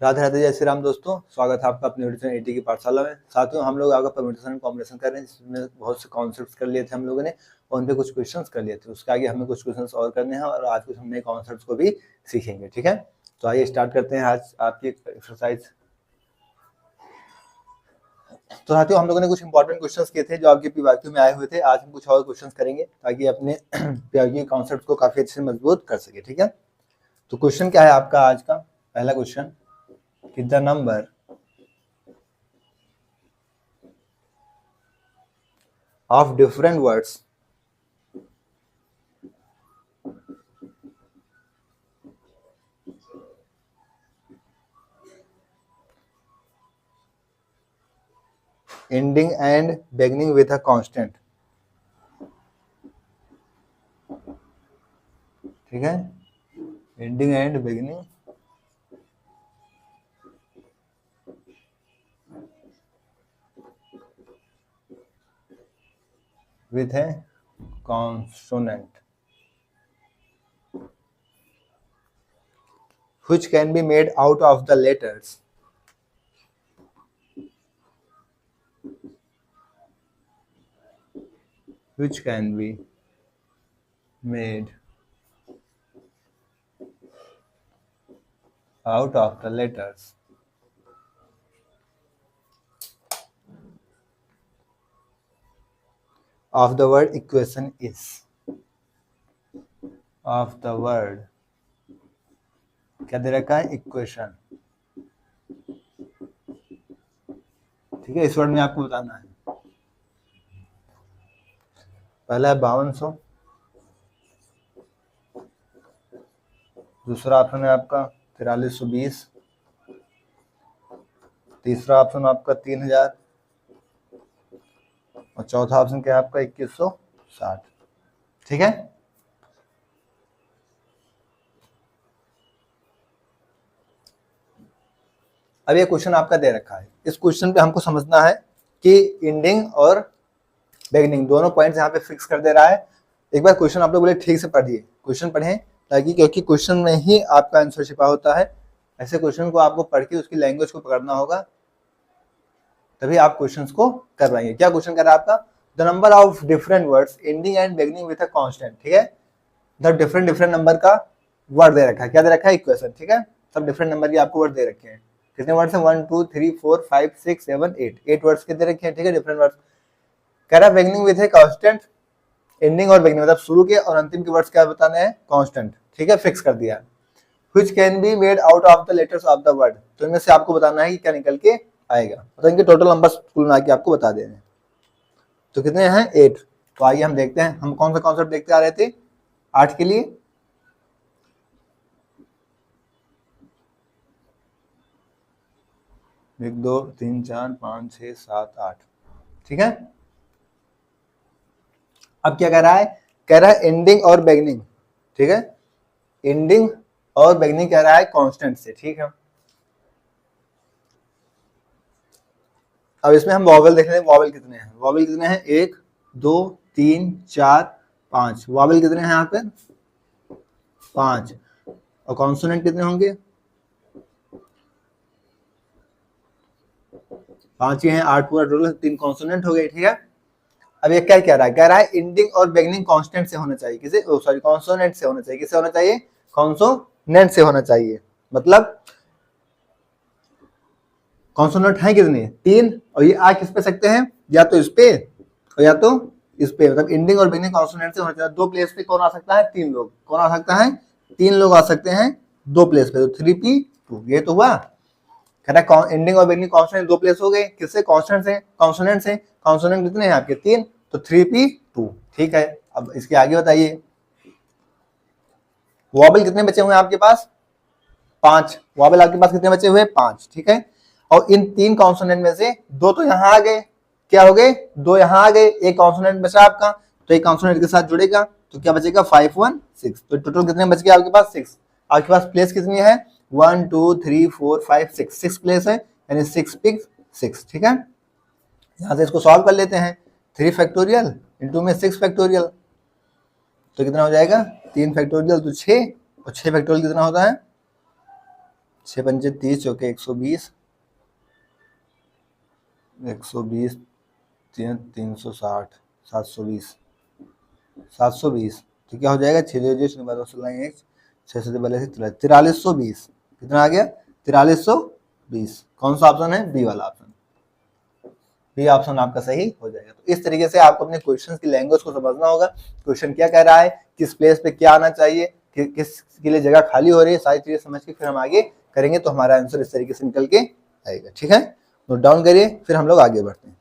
राधे राधे, जय श्री राम दोस्तों। स्वागत है आपका अपने न्यूट्रिशन 80 की पाठशाला में। साथियों, हम लोग आपका परम्यूटेशन एंड कॉम्बिनेशन कर रहे हैं, जिसमें बहुत से कॉन्सेप्ट्स कर लिए थे हम लोगों ने और उन पे कुछ क्वेश्चंस कर लिए थे। उसके आगे हमें कुछ क्वेश्चंस और करने हैं और आज कुछ हम नए कॉन्सेप्ट्स को भी सीखेंगे। ठीक है, तो आइए स्टार्ट करते हैं आज आपकी एक्सरसाइज। तो साथियों, हम लोगों ने कुछ इंपॉर्टेंट क्वेश्चंस किए थे जो आपके पीवाईक्यू में आए हुए थे। आज हम कुछ और क्वेश्चंस करेंगे ताकि अपने पीवाईक्यू कॉन्सेप्ट को काफी अच्छे से मजबूत कर सके। ठीक है, तो क्वेश्चन क्या है आपका आज का पहला क्वेश्चन कि the number of different words ending and beginning with a constant। ठीक है, ending and beginning with a consonant which can be made out of the letters which can be made out of the letters of the word equation is of the word क्या दे रखा है, equation. ठीक है, इस word में आपको बताना है। पहला है 5200, दूसरा ऑप्शन है आपका 4320, तीसरा ऑप्शन आपका 3000 और चौथा ऑप्शन क्या है आपका 2160। ठीक है, अब ये क्वेश्चन आपका दे रखा है। इस क्वेश्चन पे हमको समझना है कि एंडिंग और बिगिनिंग दोनों पॉइंट्स यहाँ पे फिक्स कर दे रहा है। एक बार क्वेश्चन आप लोग बोले ठीक से पढ़िए, क्वेश्चन पढ़ें ताकि क्योंकि क्वेश्चन में ही आपका आंसर छिपा होता है। ऐसे क्वेश्चन को आपको पढ़ के उसकी लैंग्वेज को पकड़ना होगा, तभी आप क्वेश्चंस को कर पाएंगे। क्या क्वेश्चन कर रहा है आपका, the number of different words ending and beginning with a constant. ठीक है, द डिफरेंट नंबर का वर्ड दे रखा है। क्या दे रखा है, इक्वेशन। ठीक है, सब डिफरेंट नंबर के आपको वर्ड दे रखे हैं। कितने वर्ड्स हैं, 1 2 3 4 5 6 7 8 वर्ड्स के दे रखे हैं। ठीक है, डिफरेंट वर्ड्स। कह रहा है beginning with a constant, ending और बिगिनिंग मतलब शुरू के और अंतिम के वर्ड्स क्या बताने हैं, कांस्टेंट। ठीक है, फिक्स कर दिया। Which can be made out of the letters of the word, तो इनमें से आपको बताना है कि क्या निकल के आएगा। तो इनके टोटल नंबर्स कुल मिला के आपको बता देने। तो कितने हैं, 8। तो आइए हम देखते हैं, हम कौन सा कॉन्सेप्ट देखते आ रहे थे 8 के लिए। एक 2 3 4 5 6 7 8। ठीक है, अब क्या कह रहा है, कह रहा है एंडिंग और बिगिनिंग। ठीक है, एंडिंग और बिगिनिंग कह रहा है कांस्टेंट से। ठीक है, अब इसमें हम वॉवेल देख रहे हैं। वॉवेल कितने हैं, वॉवेल कितने हैं, 1 2 3 4 5। वॉवेल कितने हैं यहाँ पे, 5। और कॉन्सोनेंट कितने होंगे, 5 ही हैं। 8 पूरा टोटल 3 कॉन्सोनेंट हो गए। ठीक है, अब ये क्या कह रहा है, कह रहा है एंडिंग और बिगिनिंग कांस्टेंट से होना चाहिए। किसे, सॉरी कॉन्सोनेंट से होना चाहिए। किससे होना चाहिए, कॉन्सोनेंट से होना चाहिए। मतलब कॉन्सोनेंट है कितने, 3। और ये आ किस पे सकते हैं, या तो इस पे और या तो इस पे। मतलब एंडिंग और बिगिनिंग कॉन्सोनेंट से होना चाहिए। 2 प्लेस पे कौन आ सकता है, 3 लोग। कौन आ सकता है, 3 लोग आ सकते हैं 2 प्लेस पे। तो 3p2 ये तो हुआ। कह रहा है एंडिंग और बिगिनिंग कॉन्सोनेंट 2 प्लेस हो गए। किससे, कॉन्स्टेंट से, कॉन्सोनेंट से। कॉन्सोनेंट कितने हैं आपके, 3। तो 3p2। ठीक है, अब इसके आगे बताइए, वॉबल कितने बचे हुए हैं आपके पास, 5। वॉबल आपके पास कितने बचे हुए, 5। ठीक है, और इन 3 कॉन्सोनेंट में से 2 तो यहां आ गए। क्या हो गए, 2 यहां आ गए। एक कॉन्सोनेंट बचा आपका, तो एक कॉन्सोनेंट के साथ जुड़ेगा तो क्या बचेगा, 5 1 6। तो टोटल कितने बच गए आपके पास, 6। आपके पास प्लेस कितनी है, 1 2 3 4 5 6 प्लेस है, यानी 6 पिक 6। ठीक है, यहां से इसको सॉल्व कर लेते हैं। 3 फैक्टोरियल इंटू में 6 फैक्टोरियल, तो कितना हो जाएगा, 3 फैक्टोरियल तो 6, और 6 फैक्टोरियल कितना होता है, 6 पंजे 30 चौके 120, 120 360 720, 720 तो क्या हो जाएगा 4320, कितना आ गया 4320। कौन सा ऑप्शन है? बी वाला ऑप्शन। बी ऑप्शन आपका सही हो जाएगा। तो इस तरीके से आपको अपने क्वेश्चन की लैंग्वेज को समझना होगा, क्वेश्चन क्या कह रहा है, किस प्लेस पे क्या आना चाहिए, किस के लिए जगह खाली हो रही है, सारी चीजें समझ के फिर हम आगे करेंगे तो हमारा आंसर इस तरीके से निकल के आएगा। ठीक है, नोट डाउन करिए, फिर हम लोग आगे बढ़ते हैं।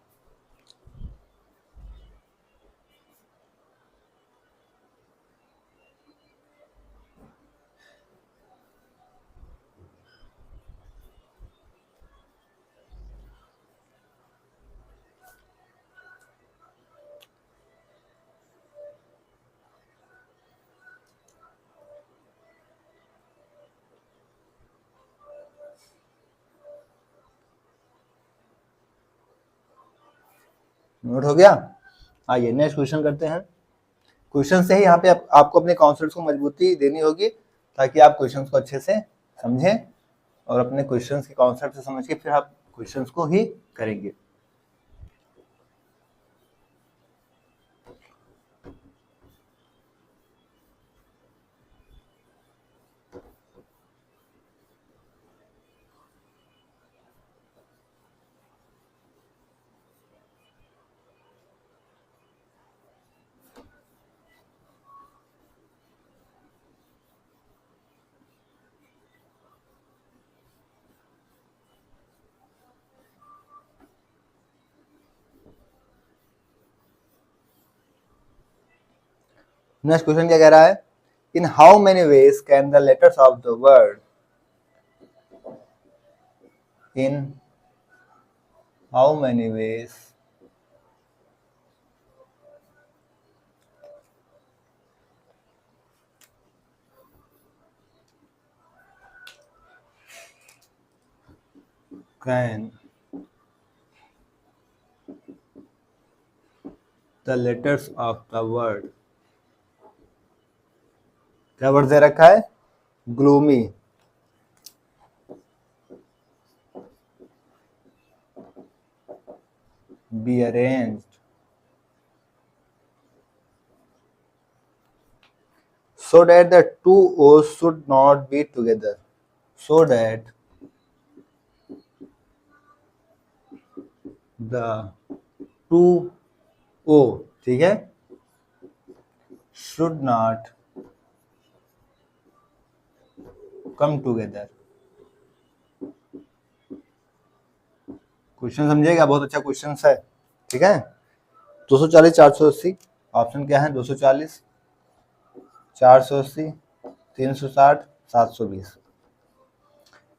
नोट हो गया? आइए नेक्स्ट क्वेश्चन करते हैं। क्वेश्चन से ही यहाँ पे आपको अपने कॉन्सेप्ट को मजबूती देनी होगी ताकि आप क्वेश्चन को अच्छे से समझें और अपने क्वेश्चन के कॉन्सेप्ट से समझ के फिर आप क्वेश्चन को ही करेंगे। नेक्स्ट क्वेश्चन क्या कह रहा है? In how many ways can the letters of the word, in how many ways can the letters of the word, क्या वर्ड दे रखा है? Gloomy, be arranged so that the two O's should not be together, so that the two O, ठीक है, should not come together। Question समझिएगा, बहुत अच्छा question है। ठीक है, 240 480 ऑप्शन क्या है? 240 480 360 720।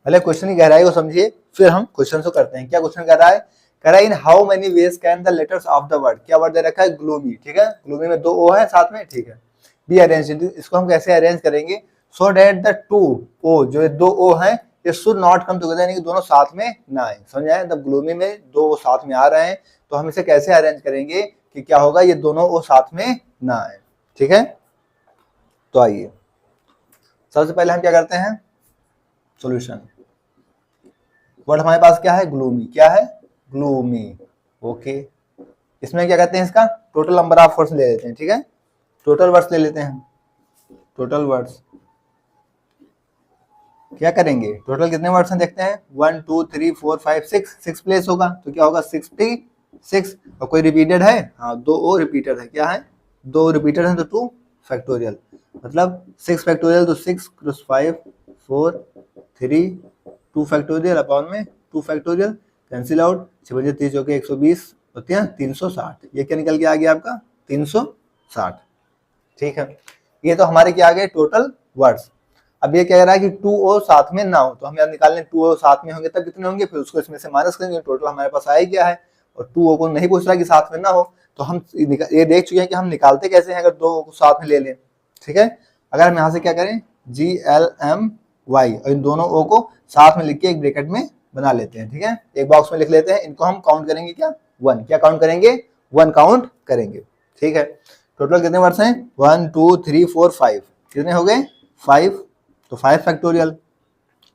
पहले क्वेश्चन की गहराई को समझिए फिर हम क्वेश्चन को करते हैं। क्या क्वेश्चन कह रहा है? कह रहा है in how many ways can the letters of the word, क्या वर्ड दे रखा है? ग्लूमी। ठीक है, ग्लूमी में 2 ओ है साथ में। ठीक है, बी अरेंज, इसको हम कैसे अरेंज करेंगे? सो डेट द 2 ओ, जो 2 ओ है ये शुड नॉट कम टुगेदर, यानी कि दोनों साथ में ना आए। समझ आए? जब ग्लूमी में 2 ओ साथ में आ रहे हैं तो हम इसे कैसे अरेंज करेंगे कि क्या होगा, ये दोनों ओ साथ में ना आए। ठीक है, तो आइए सबसे पहले हम क्या करते हैं? सॉल्यूशन। वर्ड हमारे पास क्या है? ग्लूमी। क्या है? ग्लूमी। ओके, इसमें क्या कहते हैं? इसका टोटल नंबर ऑफ वर्ड्स ले लेते हैं। ठीक है, टोटल वर्ड्स ले लेते हैं। टोटल वर्ड्स क्या करेंगे? टोटल कितने वर्ड्स हैं देखते हैं। 1 2 3 4 5 6 प्लेस होगा तो क्या होगा? 66। और कोई रिपीटेड है? हाँ, 2 और रिपीटेड है। क्या है? 2 रिपीटेड है तो 2 फैक्टोरियल, मतलब 6 फैक्टोरियल तो 6 + 5 4 3 2 फैक्टोरियल अपॉन में 2 फैक्टोरियल, कैंसिल आउट। 6 30 चौके 120 होते हैं 360। ये क्या निकल के आ गया आपका? 360। ठीक है, ये तो हमारे क्या आ गए? Total words. अब ये कह रहा है कि 2 ओ साथ में ना हो तो हम याद निकाल लें 2 ओ साथ में होंगे तब कितने होंगे, फिर उसको इसमें से माइनस करेंगे, टोटल हमारे पास आ ही गया है। और 2 ओ को नहीं पूछ रहा कि साथ में ना हो, तो हम ये देख चुके हैं कि हम निकालते कैसे हैं अगर 2 ओ को साथ में ले लें। ठीक है, अगर हम यहाँ से क्या करें? GLMY और इन दोनों ओ को साथ में लिख के एक ब्रैकेट में बना लेते हैं। ठीक है, एक बॉक्स में लिख लेते हैं। इनको हम काउंट करेंगे क्या? 1। क्या काउंट करेंगे? 1 काउंट करेंगे। ठीक है, टोटल कितने वर्ड्स हैं? 1 2 3 4 5। कितने हो गए? 5। तो 5 फैक्टोरियल।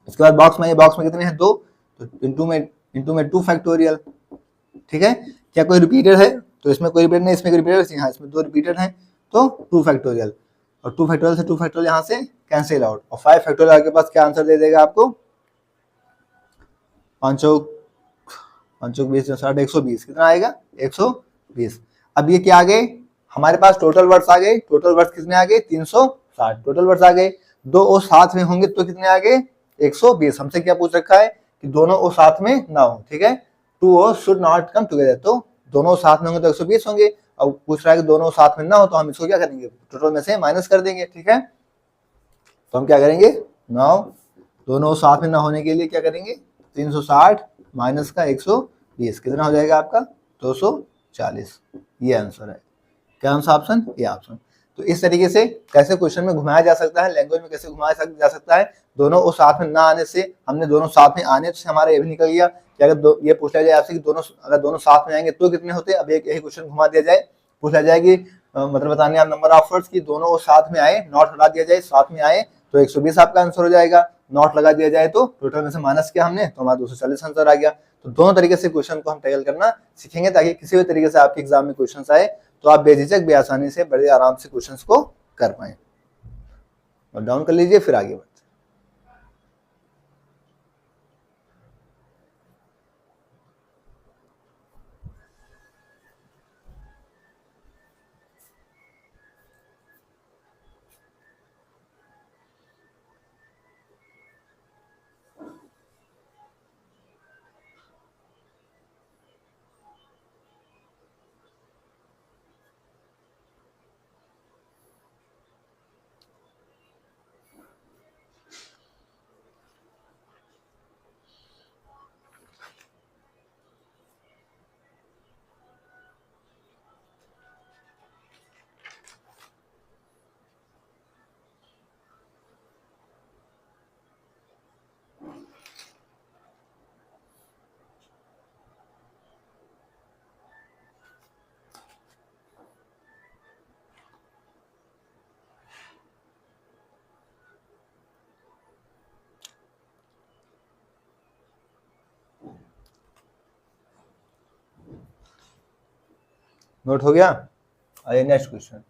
इसके बाद बॉक्स में कितने हैं 2, तो इंटू में 2 फैक्टोरियल। ठीक है, क्या कोई रिपीटेड है? तो इसमें कोई रिपीटेड नहीं, इसमें कोई रिपीटेड है, हाँ इसमें 2 रिपीटेड हैं, तो 2 फैक्टोरियल, और 2 फैक्टोरियल से 2 फैक्टोरियल यहाँ से कैंसिल आउट, और 5 फैक्टोरियल आपके पास क्या आंसर दे देगा आपको? 5 चौक 20 60 120, कितना आएगा? 120। अब ये क्या आ गए हमारे पास? टोटल वर्ड्स आ गए। टोटल वर्ड्स कितने आ गए? 360 टोटल वर्ड्स आ गए। 2 और साथ में होंगे तो कितने आ गए? 120। हमसे क्या पूछ रखा है कि दोनों और साथ में ना हो। ठीक है, 2 और शुड नॉट कम टुगेदर, तो दोनों साथ में होंगे तो 120 होंगे। अब पूछ रहा है कि दोनों साथ में ना हो, तो हम इसको क्या करेंगे? टोटल में से माइनस कर देंगे। ठीक है, तो हम क्या करेंगे? नाउ दोनों साथ में ना होने के लिए क्या करेंगे? 360 माइनस का 120 कितना हो जाएगा आपका? 240। ये आंसर है। क्या आंसर? ऑप्शन ये ऑप्शन। तो इस तरीके से कैसे क्वेश्चन में घुमाया जा सकता है, लैंग्वेज में कैसे घुमाया जा सकता है। दोनों और साथ में ना आने से, हमने दोनों साथ में आने से हमारा ये भी निकल गया कि अगर ये पूछ लिया जाए आपसे कि अगर दोनों साथ में आएंगे तो कितने होते हैं। अब एक यही क्वेश्चन घुमा दिया जाए, पूछ लिया जाए कि मतलब बताने आप नंबर ऑफ वर्ड्स की दोनों और साथ में आए, नॉट हटा दिया जाए, साथ में आए तो 120 आपका आंसर हो जाएगा। नॉट लगा दिया जाए तो टोटल में से माइनस किया हमने तो हमारा 240 आंसर आ गया। तो दोनों तरीके से क्वेश्चन को हम टैकल करना सीखेंगे ताकि किसी भी तरीके से आपके एग्जाम में क्वेश्चन आए तो आप बेझिझक बेआसानी से बड़े आराम से क्वेश्चंस को कर पाए। और डाउन कर लीजिए, फिर आगे बढ़ते। नोट हो गया? आइए नेक्स्ट क्वेश्चन।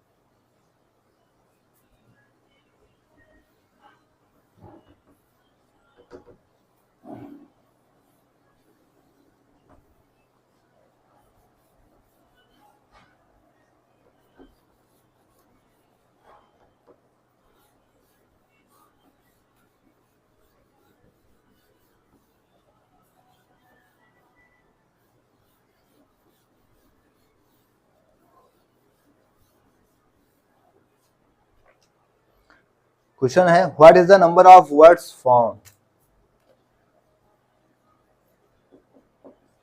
क्वेश्चन है what is the number of words found?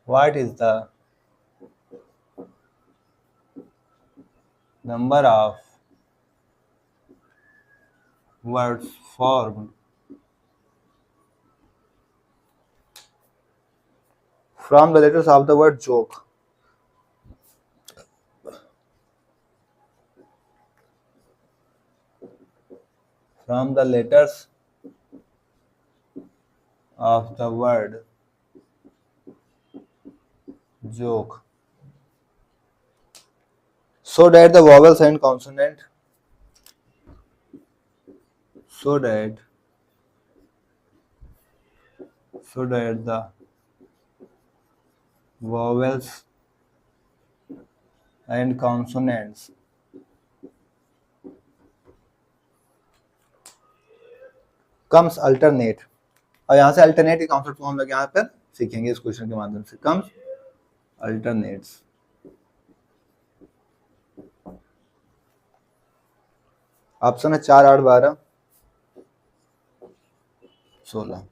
What is the number of words formed from the letters of the word joke? From the letters of the word joke, so that the vowels and consonant, so that the vowels and consonants comes alternate। और यहाँ से alternate के concept को हम लोग यहाँ पर सीखेंगे इस क्वेश्चन के माध्यम से। comes alternates। ऑप्शन है 4 8 12 16।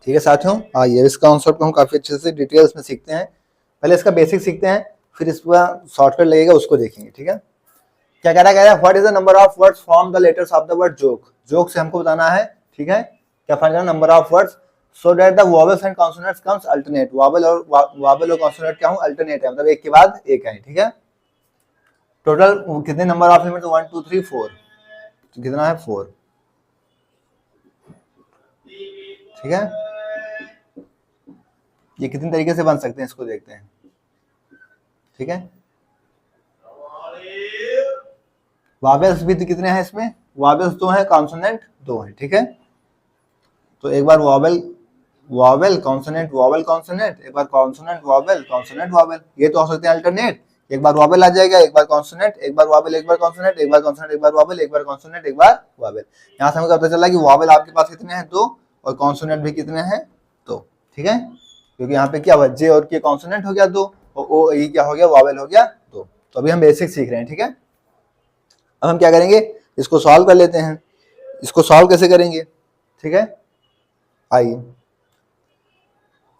ठीक है साथियों, आइए इस कॉन्सेप्ट को हम काफी अच्छे से डिटेल्स में सीखते हैं। पहले इसका बेसिक सीखते हैं, फिर इसका शॉर्टकट लगेगा, उसको देखेंगे। ठीक है, क्या कह रहा है, what is the number of words from the letters of the word joke. Joke से हमको बताना है। ठीक है, क्या फाइंड करना, number of words so that the vowels and consonants comes alternate. Vowel और कॉन्सोनेंट क्या हो, अल्टरनेट है, मतलब एक के बाद एक है। ठीक है, टोटल कितने नंबर ऑफ एलिमेंट्स, 1 2 3 4, तो कितना है 4। ठीक है, ये कितने तरीके से बन सकते हैं इसको देखते हैं। ठीक है, वावेल्स भी तो कितने हैं इसमें, वावेल्स 2 हैं, कॉन्सोनेंट 2 हैं। ठीक है, तो एक बार vowel vowel consonant vowel consonant, एक बार कॉन्सोनेंट वॉवेल कॉन्सोनेंट वॉवेल, ये तो हो सकते हैं अल्टरनेट। एक बार वॉवेल आ जाएगा, एक बार कॉन्सोनेंट, एक बार वॉवेल, एक बार कॉन्सोनेंट, एक बार कॉन्सोनेंट, एक बार वॉवेल, एक बार कॉन्सोनेंट, एक बार वॉवेल। यहाँ से हमें पता चला कि वॉवेल आपके पास कितने हैं, 2, और कॉन्सोनेंट भी कितने हैं, 2। ठीक है, क्योंकि यहाँ पे क्या हुआ, जे और के कॉन्सोनेंट हो गया 2, और ओ ई क्या हो गया, वॉवेल हो गया 2। तो अभी हम बेसिक सीख रहे हैं। ठीक है, अब हम क्या करेंगे, इसको सॉल्व कर लेते हैं। इसको सॉल्व कैसे करेंगे, ठीक है, आइए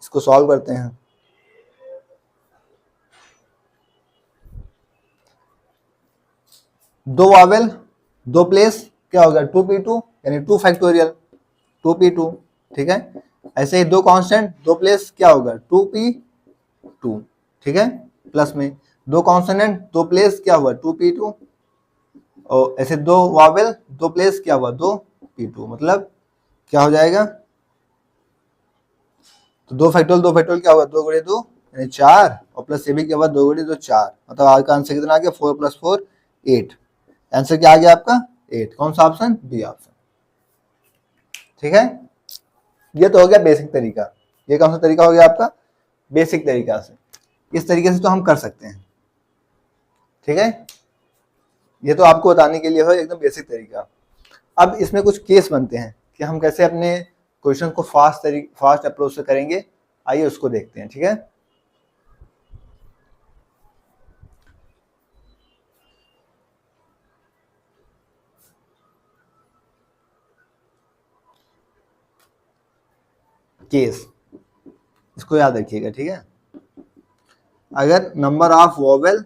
इसको सॉल्व करते हैं। दो वावेल, दो प्लेस, क्या होगा 2p2, यानी 2 फैक्टोरियल 2p2। ठीक है, ऐसे ही दो कांस्टेंट, दो प्लेस, क्या होगा 2p2। ठीक है, प्लस में दो कॉन्सोनेंट, दो प्लेस, क्या हुआ 2p2, और ऐसे दो वावेल, दो प्लेस, क्या हुआ 2p2, मतलब क्या हो जाएगा, तो दो फैक्टोरियल क्या हुआ, 2 गुणे 2 यानी 4, और प्लस ये भी क्या हुआ 2 गुणे 2 4, मतलब आज का आंसर कितना आ गया, 4 + 4 8। आंसर क्या आ गया आपका 8। कौन सा ऑप्शन, बी ऑप्शन। ठीक है, ये तो हो गया बेसिक तरीका। ये कौन सा तरीका हो गया आपका, बेसिक तरीका से। इस तरीके से तो हम कर सकते हैं। ठीक है, ये तो आपको बताने के लिए हो एकदम बेसिक तरीका। अब इसमें कुछ केस बनते हैं कि हम कैसे अपने क्वेश्चन को फास्ट अप्रोच से करेंगे। आइए उसको देखते हैं। ठीक है, केस, इसको याद रखिएगा। ठीक है, अगर नंबर ऑफ वोवेल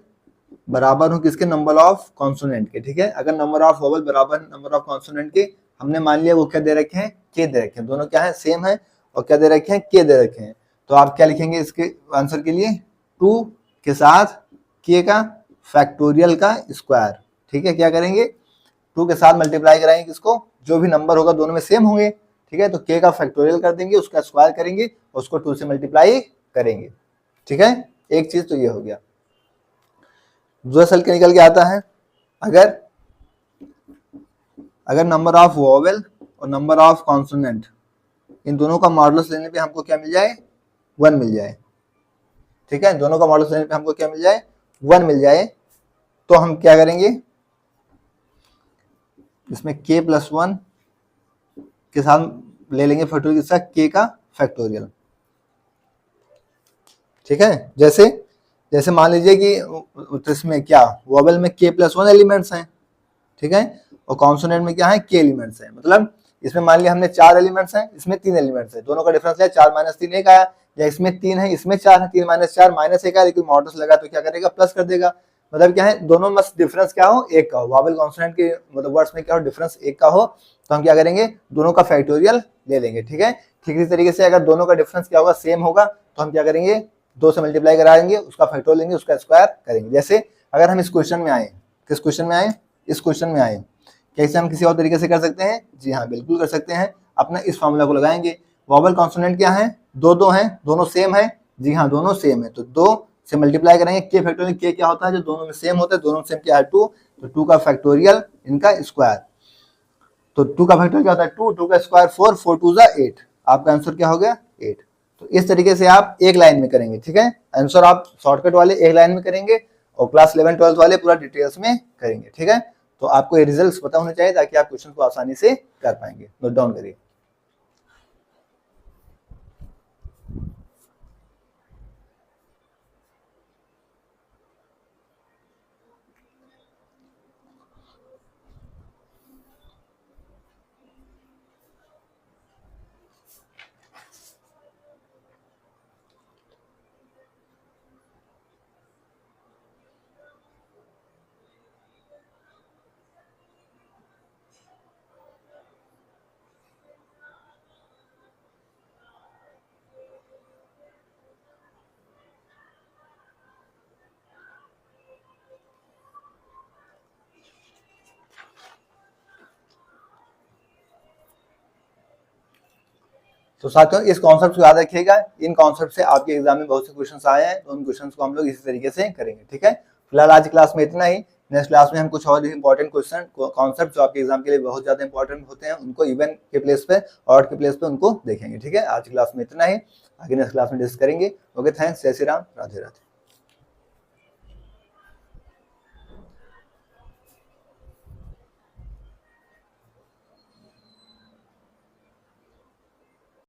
बराबर हो किसके, नंबर ऑफ कॉन्सोनेंट के। ठीक है, अगर नंबर ऑफ वोवेल बराबर नंबर ऑफ कॉन्सोनेंट के, हमने मान लिया वो क्या दे रखे हैं, के दे रखे हैं, दोनों क्या है, सेम है, और क्या दे रखे हैं, के दे रखे हैं। तो आप क्या लिखेंगे इसके आंसर के लिए, 2 के साथ के का फैक्टोरियल का स्क्वायर। ठीक है, क्या करेंगे, 2 के साथ मल्टीप्लाई कराएंगे किसको, जो भी नंबर होगा दोनों में सेम होंगे। ठीक है, तो के का फैक्टोरियल कर देंगे, उसका स्क्वायर करेंगे, और उसको 2 से मल्टीप्लाई करेंगे। ठीक है, एक चीज तो ये हो गया। दूसरा सल के निकल के आता है, अगर अगर नंबर ऑफ वोवेल और नंबर ऑफ कॉन्सोनेंट, इन दोनों का मॉडुलस लेने पे हमको क्या मिल जाए, 1 मिल जाए। ठीक है, दोनों का मॉडुलस लेने पे हमको क्या मिल जाए, 1 मिल जाए। तो हम क्या करेंगे, इसमें k + 1 के साथ ले लेंगे फैक्टोरियल के साथ k का फैक्टोरियल। ठीक है, जैसे जैसे मान लीजिए कि इसमें क्या, वोवेल में k + 1 एलिमेंट्स हैं। ठीक है, और कॉन्सोनेंट में क्या है, k एलिमेंट्स हैं। मतलब इसमें मान लिया हमने 4 एलिमेंट्स हैं, इसमें 3 एलिमेंट्स हैं, दोनों का डिफरेंस है 4 - 3 1 आया, या इसमें 3 है, इसमें 4 है, 3 - 4 -1 आया, लेकिन मॉडुलस लगा तो क्या करेगा, प्लस कर देगा। मतलब क्या है, दोनों में डिफरेंस क्या हो, एक का हो। वोवेल कॉन्सोनेंट के मतलब वर्ड्स में क्या हो, डिफरेंस एक का हो, तो हम क्या करेंगे, दोनों का फैक्टोरियल ले लेंगे। ठीक है, ठीक इसी तरीके से अगर दोनों का डिफरेंस क्या होगा, सेम होगा, तो हम क्या करेंगे, 2 से मल्टीप्लाई कराएंगे, उसका फैक्टोरियल लेंगे, उसका स्क्वायर करेंगे। जैसे अगर हम इस क्वेश्चन में आए, किस क्वेश्चन में आए, इस क्वेश्चन में आए, कैसे हम किसी और तरीके से कर सकते हैं, जी हाँ बिल्कुल कर सकते हैं। अपना इस फॉर्मूला को लगाएंगे, वोवेल कॉन्सोनेंट क्या है, दो हैं, दोनों सेम है, जी हाँ दोनों सेम है, तो 2 से मल्टीप्लाई करेंगे, के फैक्टोरियल, के क्या होता है, जो दोनों में सेम होता है, दोनों सेम क्या है 2, तो 2 का फैक्टोरियल, इनका स्क्वायर। तो 2 का फैक्टोरियल क्या होता है 2, 2 का स्क्वायर 4, 4 2 8, आपका आंसर क्या हो गया 8। तो इस तरीके से आप एक लाइन में करेंगे। ठीक है, आंसर आप शॉर्टकट वाले एक लाइन में करेंगे, और क्लास 11 12 वाले पूरा डिटेल्स में करेंगे। ठीक है, तो आपको ये रिजल्ट्स पता होने चाहिए, ताकि आप क्वेश्चन को आसानी से कर पाएंगे। नोट डाउन करिए। तो साथियों इस कॉन्सेप्ट को याद रखिएगा, इन कॉन्सेप्ट से आपके एग्जाम में बहुत से क्वेश्चन आए हैं, तो उन क्वेश्चन को हम लोग इसी तरीके से करेंगे। ठीक है, फिलहाल आज क्लास में इतना ही। नेक्स्ट क्लास में हम कुछ और इंपॉर्टेंट क्वेश्चन कॉन्सेप्ट जो आपके एग्जाम के लिए बहुत ज्यादा इंपॉर्टेंट होते हैं उनको इवन के प्लेस पे, ऑड के प्लेस पे उनको देखेंगे। ठीक है, आज क्लास में इतना ही, आगे नेक्स्ट क्लास में डिस्कस करेंगे। ओके, थैंक्स, जय श्री राम, राधे राधे।